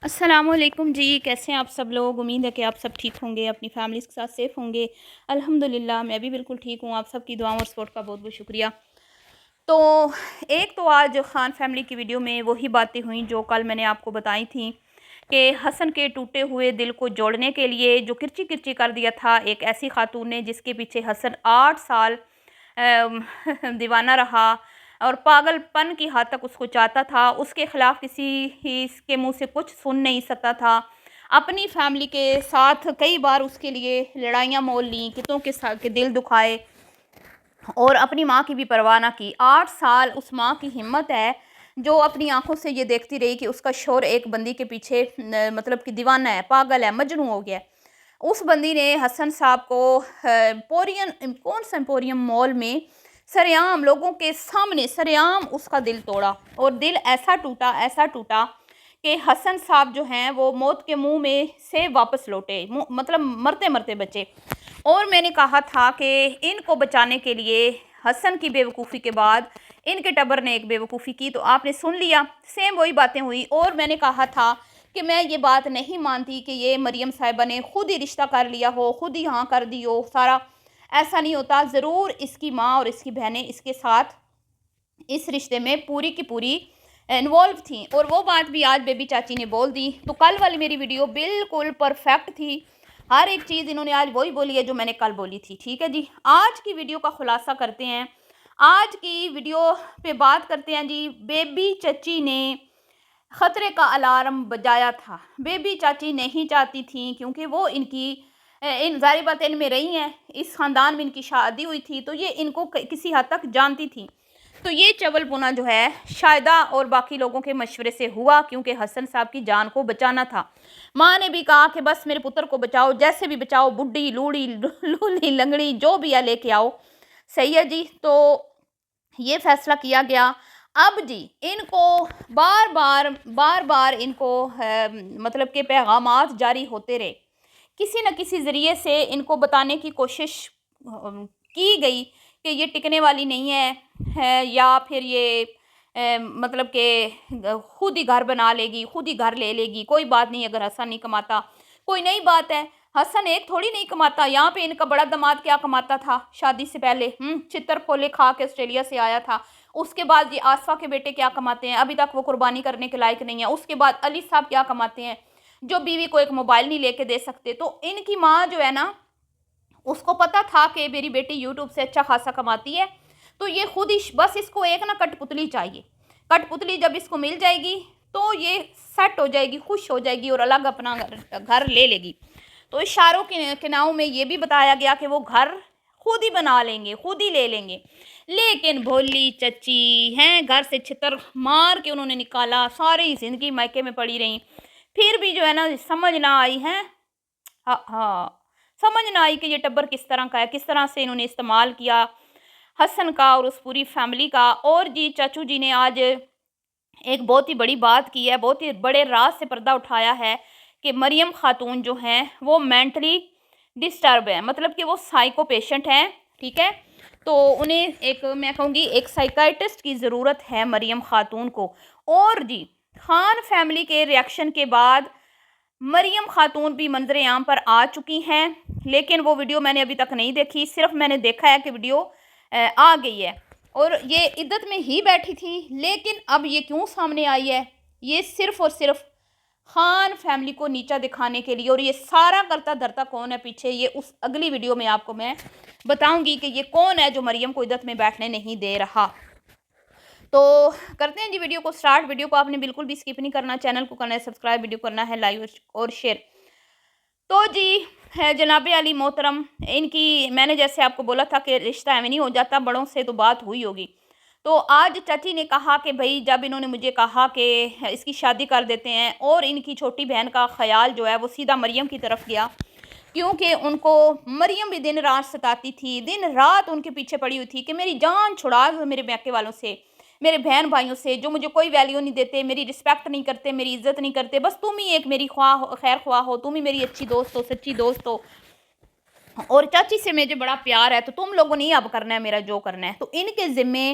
अस्सलामुअलैकुम जी, कैसे हैं आप सब लोग। उम्मीद है कि आप सब ठीक होंगे, अपनी फैमिलीज़ के साथ सेफ़ होंगे। अल्हम्दुलिल्लाह मैं भी बिल्कुल ठीक हूँ। आप सबकी दुआओं और सपोर्ट का बहुत बहुत शुक्रिया। तो एक तो आज खान फैमिली की वीडियो में वही बातें हुई जो कल मैंने आपको बताई थी कि हसन के टूटे हुए दिल को जोड़ने के लिए जो किरची किरची कर दिया था एक ऐसी खातून ने, जिसके पीछे हसन 8 साल दीवाना रहा और पागलपन की हद तक उसको चाहता था। उसके खिलाफ किसी ही के मुंह से कुछ सुन नहीं सकता था। अपनी फैमिली के साथ कई बार उसके लिए लड़ाइयाँ मोल ली, कितनों के साथ के दिल दुखाए और अपनी माँ की भी परवाह ना की। 8 साल उस माँ की हिम्मत है जो अपनी आंखों से ये देखती रही कि उसका शौहर एक बंदी के पीछे मतलब कि दीवाना है, पागल है, मजनू हो गया है। उस बंदी ने हसन साहब को पोरियन कौन सा एम्पोरियम मॉल में सरेआम लोगों के सामने सरेआम उसका दिल तोड़ा और दिल ऐसा टूटा कि हसन साहब जो हैं वो मौत के मुंह में से वापस लौटे, मतलब मरते मरते बचे। और मैंने कहा था कि इनको बचाने के लिए हसन की बेवकूफ़ी के बाद इनके टब्बर ने एक बेवकूफ़ी की, तो आपने सुन लिया। सेम वही बातें हुई और मैंने कहा था कि मैं ये बात नहीं मानती कि ये मरियम साहिबा ने खुद ही रिश्ता कर लिया हो, खुद ही हाँ कर दी हो सारा। ऐसा नहीं होता, ज़रूर इसकी माँ और इसकी बहनें इसके साथ इस रिश्ते में पूरी की पूरी इन्वॉल्व थी और वो बात भी आज बेबी चाची ने बोल दी। तो कल वाली मेरी वीडियो बिल्कुल परफेक्ट थी, हर एक चीज़ इन्होंने आज वही बोली है जो मैंने कल बोली थी। ठीक है जी, आज की वीडियो का खुलासा करते हैं। आज की वीडियो पे बात करते हैं जी, बेबी चाची ने खतरे का अलार्म बजाया था। बेबी चाची नहीं चाहती थी क्योंकि वो इनकी इन ज़ाहिर बात इनमें रही हैं, इस ख़ानदान में इनकी शादी हुई थी तो ये इनको किसी हद तक जानती थी। तो ये चवलपुना जो है शायदा और बाकी लोगों के मशवरे से हुआ क्योंकि हसन साहब की जान को बचाना था। माँ ने भी कहा कि बस मेरे पुत्र को बचाओ, जैसे भी बचाओ, बुढ़ी लूड़ी लूली लंगड़ी जो भी है लेके आओ। सही है जी, तो ये फैसला किया गया। अब जी इनको बार बार इनको मतलब के पैगामात जारी होते रहे, किसी न किसी ज़रिए से इनको बताने की कोशिश की गई कि ये टिकने वाली नहीं है या फिर ये मतलब कि खुद ही घर बना लेगी, खुद ही घर ले लेगी, कोई बात नहीं अगर हसन नहीं कमाता। कोई नई बात है, हसन एक थोड़ी नहीं कमाता। यहाँ पे इनका बड़ा दामाद क्या कमाता था शादी से पहले, चित्तर फोले खा के ऑस्ट्रेलिया से आया था। उसके बाद ये आसफा के बेटे क्या कमाते हैं, अभी तक वो कुर्बानी करने के लायक नहीं है। उसके बाद अली साहब क्या कमाते हैं जो बीवी को एक मोबाइल नहीं लेके दे सकते। तो इनकी माँ जो है ना, उसको पता था कि मेरी बेटी यूट्यूब से अच्छा खासा कमाती है, तो ये खुद ही बस इसको एक ना कठपुतली चाहिए। कठपुतली जब इसको मिल जाएगी तो ये सेट हो जाएगी, खुश हो जाएगी और अलग अपना घर ले लेगी। तो इशारों के नाव में ये भी बताया गया कि वो घर खुद ही बना लेंगे, खुद ही ले लेंगे। लेकिन भोली चच्ची हैं, घर से छितर मार के उन्होंने निकाला, सारी जिंदगी मायके में पड़ी रही, फिर भी जो है ना समझ ना आई है। हाँ हाँ, समझ ना आई कि ये टब्बर किस तरह का है, किस तरह से इन्होंने इस्तेमाल किया हसन का और उस पूरी फैमिली का। और जी चाचू जी ने आज एक बहुत ही बड़ी बात की है, बहुत ही बड़े राज से पर्दा उठाया है कि मरियम खातून जो हैं वो मेंटली डिस्टर्ब है, मतलब कि वो साइको पेशेंट हैं। ठीक है, तो उन्हें एक मैं कहूँगी एक साइकाइटिस्ट की ज़रूरत है मरियम खातून को। और जी खान फैमिली के रिएक्शन के बाद मरियम खातून भी मंजर आम पर आ चुकी हैं, लेकिन वो वीडियो मैंने अभी तक नहीं देखी, सिर्फ मैंने देखा है कि वीडियो आ गई है और ये इद्दत में ही बैठी थी। लेकिन अब ये क्यों सामने आई है, ये सिर्फ और सिर्फ खान फैमिली को नीचा दिखाने के लिए। और ये सारा करता धरता कौन है पीछे, ये उस अगली वीडियो में आपको मैं बताऊंगी कि ये कौन है जो मरियम को इद्दत में बैठने नहीं दे रहा। तो करते हैं जी वीडियो को स्टार्ट। वीडियो को आपने बिल्कुल भी स्किप नहीं करना, चैनल को करना है सब्सक्राइब, वीडियो करना है लाइक और शेयर। तो जी है जनाब अली मोहतरम, इनकी मैंने जैसे आपको बोला था कि रिश्ता एवं नहीं हो जाता, बड़ों से तो बात हुई होगी। तो आज चाची ने कहा कि भाई जब इन्होंने मुझे कहा कि इसकी शादी कर देते हैं, और इनकी छोटी बहन का ख्याल जो है वो सीधा मरियम की तरफ गया क्योंकि उनको मरियम भी दिन रात सताती थी, दिन रात उनके पीछे पड़ी हुई थी कि मेरी जान छुड़ा दो मेरे मैके वालों से, मेरे बहन भाइयों से जो मुझे कोई वैल्यू नहीं देते, मेरी रिस्पेक्ट नहीं करते, मेरी इज्जत नहीं करते, बस तुम ही एक मेरी ख्वाह खैर ख्वाह हो, तुम ही मेरी अच्छी दोस्त हो, सच्ची दोस्त हो, और चाची से मुझे बड़ा प्यार है, तो तुम लोगों ने अब करना है मेरा जो करना है। तो इनके ज़िम्मे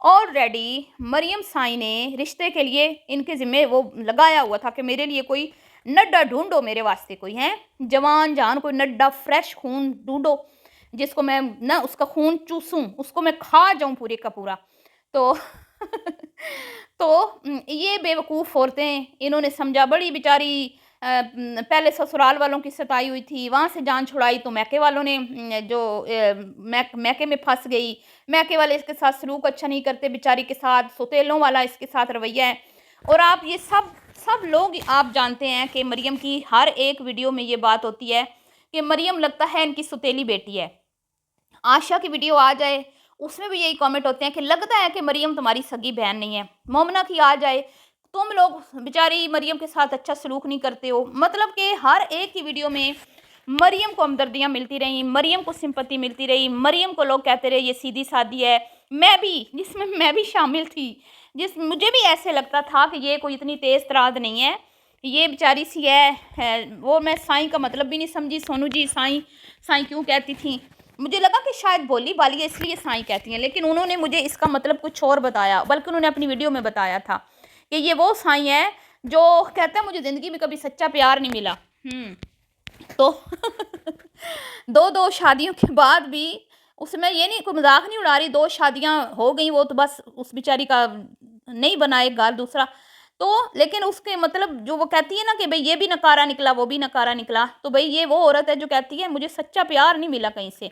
ऑलरेडी मरियम साई ने रिश्ते के लिए इनके ज़िम्मे वो लगाया हुआ था कि मेरे लिए कोई नड्डा ढूंढो, मेरे वास्ते कोई है जवान जान, कोई नड्डा फ्रेश खून ढूंढो जिसको मैं ना उसका खून चूसूं, उसको मैं खा जाऊं पूरे का पूरा। तो तो ये बेवकूफ़ औरतें, इन्होंने समझा बड़ी बेचारी पहले ससुराल वालों की सताई हुई थी, वहाँ से जान छुड़ाई तो मैके वालों ने मैके में फंस गई। मैके वाले इसके साथ सलूक अच्छा नहीं करते बेचारी के साथ, सौतेलों वाला इसके साथ रवैया है। और आप ये सब सब लोग आप जानते हैं कि मरियम की हर एक वीडियो में ये बात होती है कि मरियम लगता है इनकी सौतेली बेटी है। आशा की वीडियो आ जाए उसमें भी यही कमेंट होते हैं कि लगता है कि मरियम तुम्हारी सगी बहन नहीं है। मोमना की आ जाए, तुम लोग बेचारी मरियम के साथ अच्छा सलूक नहीं करते हो। मतलब कि हर एक की वीडियो में मरियम को हमदर्दियाँ मिलती रहीं, मरियम को सिंपत्ति मिलती रही, मरियम को लोग कहते रहे ये सीधी सादी है। मैं भी, जिसमें मैं भी शामिल थी, मुझे भी ऐसे लगता था कि ये कोई इतनी तेज़ तराद नहीं है, ये बेचारी सी है। वो मैं साईं का मतलब भी नहीं समझी, सोनू जी साईं साईं क्यों कहती थी, मुझे लगा कि शायद बोली बाली है इसलिए साईं कहती हैं, लेकिन उन्होंने मुझे इसका मतलब कुछ और बताया, बल्कि उन्होंने अपनी वीडियो में बताया था कि ये वो साईं है जो कहते हैं मुझे ज़िंदगी में कभी सच्चा प्यार नहीं मिला। तो दो दो शादियों के बाद भी, उसमें ये नहीं, कोई मजाक नहीं उड़ा रही, 2 शादियां हो गई, वो तो बस उस बेचारी का नहीं बनाए घर दूसरा। तो लेकिन उसके मतलब जो वो कहती है ना कि भाई ये भी नकारा निकला वो भी नकारा निकला, तो भाई ये वो औरत है जो कहती है मुझे सच्चा प्यार नहीं मिला कहीं से।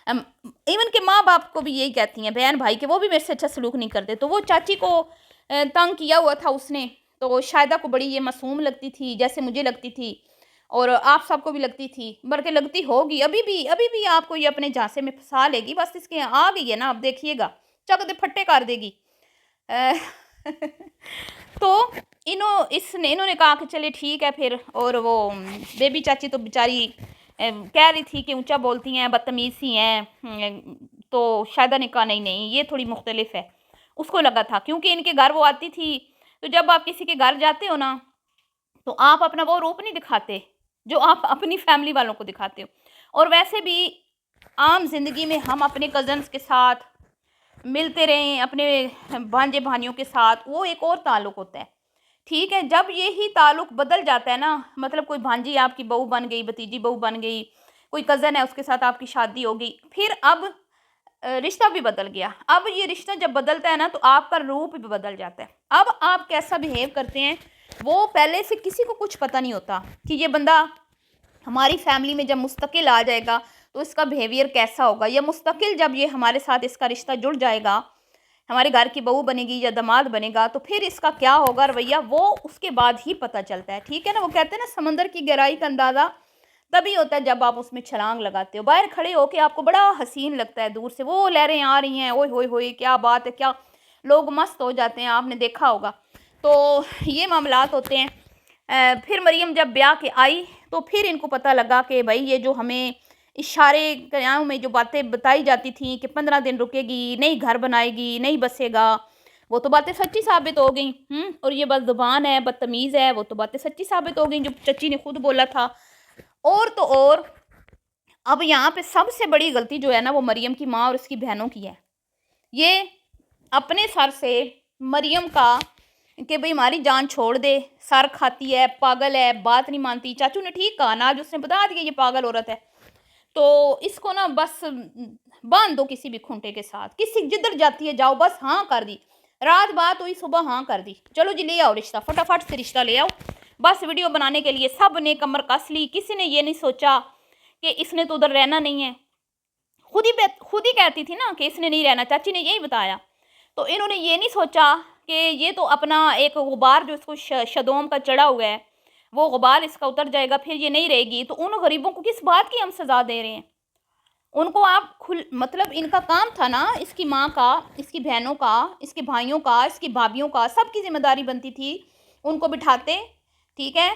इवन के माँ बाप को भी यही कहती हैं, बहन भाई के, वो भी मेरे से अच्छा सलूक नहीं करते। तो वो चाची को तंग किया हुआ था उसने, तो शायदा को बड़ी ये मासूम लगती थी जैसे मुझे लगती थी और आप सबको भी लगती थी, बल्कि लगती होगी अभी भी आपको ये अपने झांसे में फंसा लेगी। बस इसके आ गई है ना, अब देखिएगा चक दे फट्टे कर देगी। अ, तो इन्होंने कहा कि चलिए ठीक है फिर। और वो बेबी चाची तो बेचारी कह रही थी कि ऊंचा बोलती हैं, बदतमीज़ सी हैं। तो शायदा ने कहा नहीं नहीं ये थोड़ी मुख्तलिफ है। उसको लगा था क्योंकि इनके घर वो आती थी, तो जब आप किसी के घर जाते हो ना तो आप अपना वो रूप नहीं दिखाते जो आप अपनी फैमिली वालों को दिखाते हो। और वैसे भी आम जिंदगी में हम अपने कज़न्स के साथ मिलते रहें, अपने भांजे भाइयों के साथ, वो एक और ताल्लुक़ होता है। ठीक है, जब यही ताल्लुक़ बदल जाता है ना, मतलब कोई भांजी आपकी बहू बन गई, भतीजी बहू बन गई, कोई कज़न है उसके साथ आपकी शादी हो गई, फिर अब रिश्ता भी बदल गया। अब ये रिश्ता जब बदलता है ना तो आपका रूप भी बदल जाता है। अब आप कैसा बिहेव करते हैं वो पहले से किसी को कुछ पता नहीं होता कि ये बंदा हमारी फैमिली में जब मुस्तकिल आ जाएगा तो इसका बिहेवियर कैसा होगा, या मुस्तकिल जब ये हमारे साथ इसका रिश्ता जुड़ जाएगा, हमारे घर की बहू बनेगी या दामाद बनेगा, तो फिर इसका क्या होगा रवैया, वो उसके बाद ही पता चलता है। ठीक है ना, वो कहते हैं ना समंदर की गहराई का अंदाज़ा तभी होता है जब आप उसमें छलांग लगाते हो। बाहर खड़े होके आपको बड़ा हसीन लगता है, दूर से वो लहरें आ रही हैं, ओए होए होए क्या बात है, क्या लोग मस्त हो जाते हैं, आपने देखा होगा। तो ये मामलात होते हैं। फिर मरियम जब ब्याह के आई तो फिर इनको पता लगा कि भाई ये जो हमें इशारे कयाम में जो बातें बताई जाती थी कि 15 दिन रुकेगी, नई घर बनाएगी, नहीं बसेगा, वो तो बातें सच्ची साबित हो गई। और ये बस ज़ुबान है, बदतमीज़ है, वो तो बातें सच्ची साबित हो गई जो चची ने खुद बोला था। और तो और अब यहाँ पे सबसे बड़ी गलती जो है ना वो मरियम की माँ और उसकी बहनों की है। ये अपने सर से मरियम का कि भाई हमारी जान छोड़ दे, सर खाती है, पागल है, बात नहीं मानती। चाचू ने ठीक कहा ना, आज उसने बता दिया ये पागल औरत है, तो इसको ना बस बांध दो किसी भी खूंटे के साथ, किसी जिधर जाती है जाओ, बस हाँ कर दी, रात बात हुई सुबह हाँ कर दी, चलो जी ले आओ रिश्ता, फटाफट से रिश्ता ले आओ। बस वीडियो बनाने के लिए सब ने कमर कस ली, किसी ने ये नहीं सोचा कि इसने तो उधर रहना नहीं है। खुद ही कहती थी ना कि इसने नहीं रहना, चाची ने यही बताया। तो इन्होंने ये नहीं सोचा कि ये तो अपना एक गुबार जो इसको शदोम का चढ़ा हुआ है, वो गुबार इसका उतर जाएगा, फिर ये नहीं रहेगी। तो उन गरीबों को किस बात की हम सज़ा दे रहे हैं? उनको आप मतलब इनका काम था ना, इसकी माँ का, इसकी बहनों का, इसके भाइयों का, इसकी भाभीयों का, सबकी जिम्मेदारी बनती थी। उनको बिठाते, ठीक है,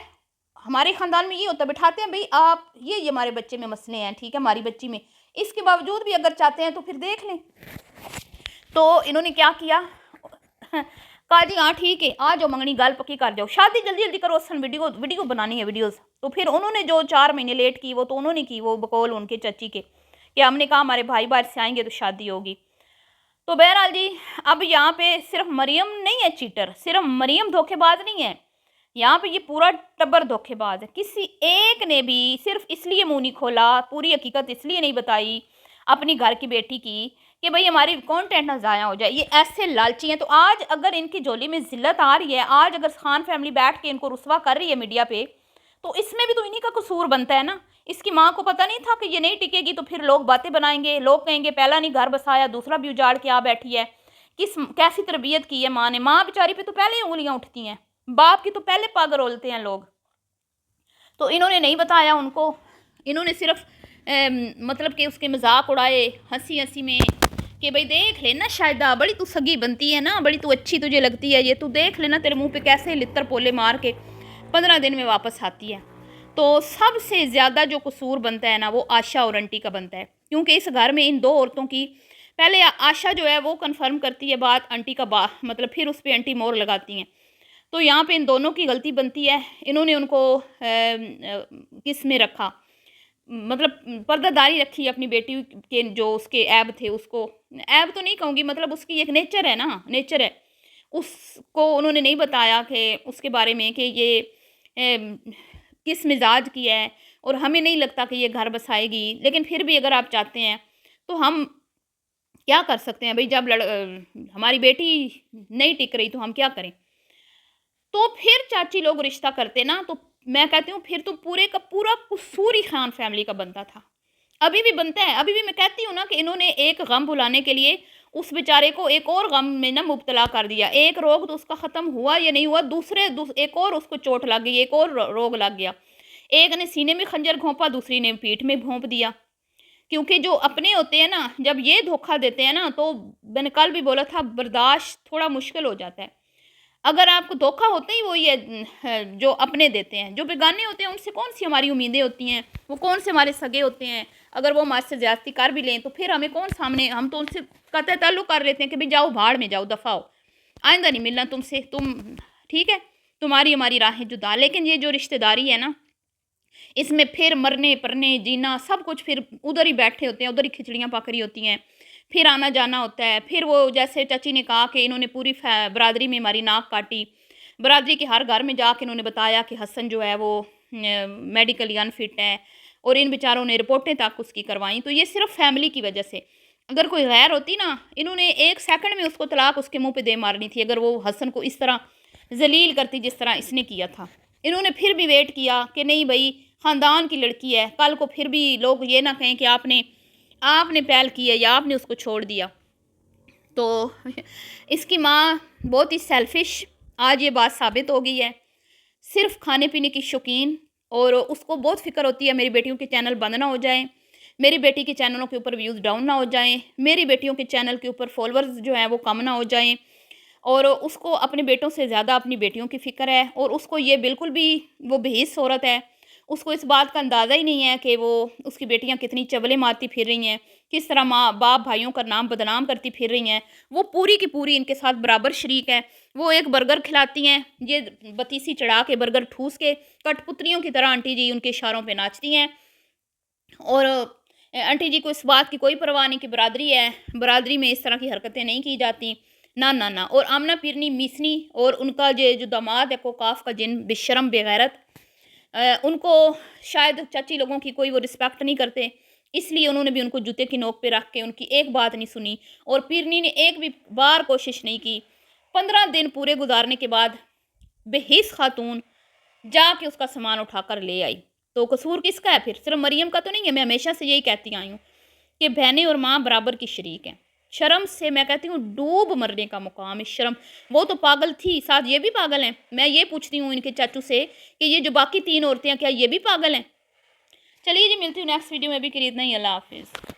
हमारे ख़ानदान में ये होता है, बिठाते हैं भाई आप ये हमारे बच्चे में मसले हैं, ठीक है, हमारी बच्ची में, इसके बावजूद भी अगर चाहते हैं तो फिर देख लें। तो इन्होंने क्या किया, कहा जी हाँ ठीक है, आ जाओ मंगनी गाल पक्की कर जाओ, शादी जल्दी जल्दी करो, सन वीडियो बनानी है वीडियोस। तो फिर उन्होंने जो 4 महीने लेट की वो तो उन्होंने की, वो बकौल उनके चची के, कि हमने कहा हमारे भाई बाहर से आएंगे तो शादी होगी। तो बहरहाल जी, अब यहाँ पे सिर्फ मरियम नहीं है चीटर, सिर्फ मरियम धोखेबाज नहीं है, यहाँ पे ये पूरा टब्बर धोखेबाज है। किसी एक ने भी सिर्फ इसलिए मुंह नहीं खोला, पूरी हकीकत इसलिए नहीं बताई अपनी घर की बेटी की कि भाई हमारी कंटेंट ना ज़ाया हो जाए। ये ऐसे लालची हैं। तो आज अगर इनकी झोली में जिल्लत आ रही है, आज अगर खान फैमिली बैठ के इनको रुसवा कर रही है मीडिया पे, तो इसमें भी तो इन्हीं का कसूर बनता है ना। इसकी माँ को पता नहीं था कि ये नहीं टिकेगी, तो फिर लोग बातें बनाएंगे, लोग कहेंगे पहला नहीं घर बसाया, दूसरा भी उजाड़ के आ बैठी है। कैसी तरबियत की है माँ ने। माँ बेचारी पे तो पहले ही उंगलियां उठती हैं, बाप की तो पहले पग रोलते हैं लोग। तो इन्होंने नहीं बताया उनको, इन्होंने सिर्फ मतलब कि उसके मजाक उड़ाए हंसी हंसी में कि भाई देख लेना शायदा, बड़ी तू सगी बनती है ना, बड़ी तू अच्छी तुझे लगती है ये, तू देख लेना तेरे मुंह पे कैसे लित्तर पोले मार के 15 दिन में वापस आती है। तो सबसे ज़्यादा जो कसूर बनता है ना वो आशा और आंटी का बनता है, क्योंकि इस घर में इन दो औरतों की, पहले आशा जो है वो कंफर्म करती है बात, आंटी का मतलब फिर उस पर आंटी मोर लगाती हैं। तो यहाँ पे इन दोनों की गलती बनती है। इन्होंने उनको किस में रखा, मतलब पर्दादारी रखी अपनी बेटी के, जो उसके ऐब थे, उसको ऐब तो नहीं कहूँगी, मतलब उसकी एक नेचर है ना, नेचर है, उसको उन्होंने नहीं बताया कि उसके बारे में कि ये किस मिजाज की है, और हमें नहीं लगता कि ये घर बसाएगी। लेकिन फिर भी अगर आप चाहते हैं तो हम क्या कर सकते हैं भाई, जब हमारी बेटी नहीं टिक रही तो हम क्या करें। तो फिर चाची लोग रिश्ता करते ना, तो मैं कहती हूँ फिर तो पूरे का पूरा कसूर ही खान फैमिली का बनता था, अभी भी बनता है। अभी भी मैं कहती हूँ ना कि इन्होंने एक गम भुलाने के लिए उस बेचारे को एक और गम में ना मुब्तला कर दिया। एक रोग तो उसका ख़त्म हुआ या नहीं हुआ, एक और उसको चोट लग गई, एक और रोग लग गया। एक ने सीने में खंजर घोंपा, दूसरी ने पीठ में भोंप दिया। क्योंकि जो अपने होते हैं ना, जब ये धोखा देते हैं ना, तो मैंने कल भी बोला था, बर्दाश्त थोड़ा मुश्किल हो जाता है। अगर आपको धोखा होते ही वो ये जो अपने देते हैं, जो बेगाने होते हैं उनसे कौन सी हमारी उम्मीदें होती हैं, वो कौन से हमारे सगे होते हैं। अगर वो हमारे से ज्यादती कर भी लें तो फिर हमें कौन सामने, हम तो उनसे कतई ताल्लुक कर लेते हैं कि भाई जाओ भाड़ में जाओ, दफ़ा हो, आइंदा नहीं मिलना तुमसे, तुम ठीक है, तुम्हारी हमारी राहें जुदा। लेकिन ये जो रिश्तेदारी है ना, इसमें फिर मरने परने जीना सब कुछ फिर उधर ही बैठे होते हैं, उधर ही खिचड़ियाँ पक रही होती हैं, फिर आना जाना होता है। फिर वो जैसे चाची ने कहा कि इन्होंने पूरी बरादरी में हमारी नाक काटी, बरादरी के हर घर में जाके इन्होंने बताया कि हसन जो है वो मेडिकली अनफिट है, और इन बेचारों ने रिपोर्टें तक उसकी करवाई। तो ये सिर्फ फैमिली की वजह से, अगर कोई गैर होती ना, इन्होंने 1 सेकंड में उसको तलाक उसके मुंह पे दे मारनी थी, अगर वो हसन को इस तरह जलील करती जिस तरह इसने किया था। इन्होंने फिर भी वेट किया कि नहीं भाई ख़ानदान की लड़की है, कल को फिर भी लोग ये ना कहें कि आपने पहल की है या आपने उसको छोड़ दिया। तो इसकी माँ बहुत ही सेल्फिश, आज ये बात साबित हो गई है, सिर्फ खाने पीने की शौकीन, और उसको बहुत फ़िक्र होती है मेरी बेटियों के चैनल बंद ना हो जाएं, मेरी बेटी के चैनलों के ऊपर व्यूज़ डाउन ना हो जाएं, मेरी बेटियों के चैनल के ऊपर फॉलोअर्स जो हैं वो कम ना हो जाएं। और उसको अपने बेटों से ज़्यादा अपनी बेटियों की फ़िक्र है, और उसको ये बिल्कुल भी, वो बेहिस औरत है, उसको इस बात का अंदाज़ा ही नहीं है कि वो उसकी बेटियां कितनी चवलें मारती फिर रही हैं, किस तरह माँ बाप भाइयों का नाम बदनाम करती फिर रही हैं। वो पूरी की पूरी इनके साथ बराबर शरीक है। वो एक बर्गर खिलाती हैं, ये बतीसी चढ़ा के बर्गर ठूस के कठपुतलियों की तरह आंटी जी उनके इशारों पे नाचती हैं। और आंटी जी को इस बात की कोई परवाह नहीं कि बरादरी है, बरादरी में इस तरह की हरकतें नहीं की जाती, ना ना ना। और आमना पीरनी मिसनी और उनका जो दामाद है कोकाफ का जिन, बेशरम बेगैरत, उनको शायद चाची लोगों की कोई वो रिस्पेक्ट नहीं करते, इसलिए उन्होंने भी उनको जूते की नोक पे रख के उनकी एक बात नहीं सुनी, और पीरनी ने एक भी बार कोशिश नहीं की। 15 दिन पूरे गुजारने के बाद बेहिस खातून जाके उसका सामान उठाकर ले आई। तो कसूर किसका है फिर, सिर्फ मरियम का तो नहीं है। मैं हमेशा से यही कहती आई हूँ कि बहनें और माँ बराबर की शरीक हैं। शर्म से मैं कहती हूँ डूब मरने का मुकाम है शर्म। वो तो पागल थी, साथ ये भी पागल हैं। मैं ये पूछती हूँ इनके चाचू से कि ये जो बाकी 3 औरतें हैं क्या ये भी पागल हैं। चलिए जी, मिलती हूँ नेक्स्ट वीडियो में, भी खरीदना ही। अल्लाह हाफिज़।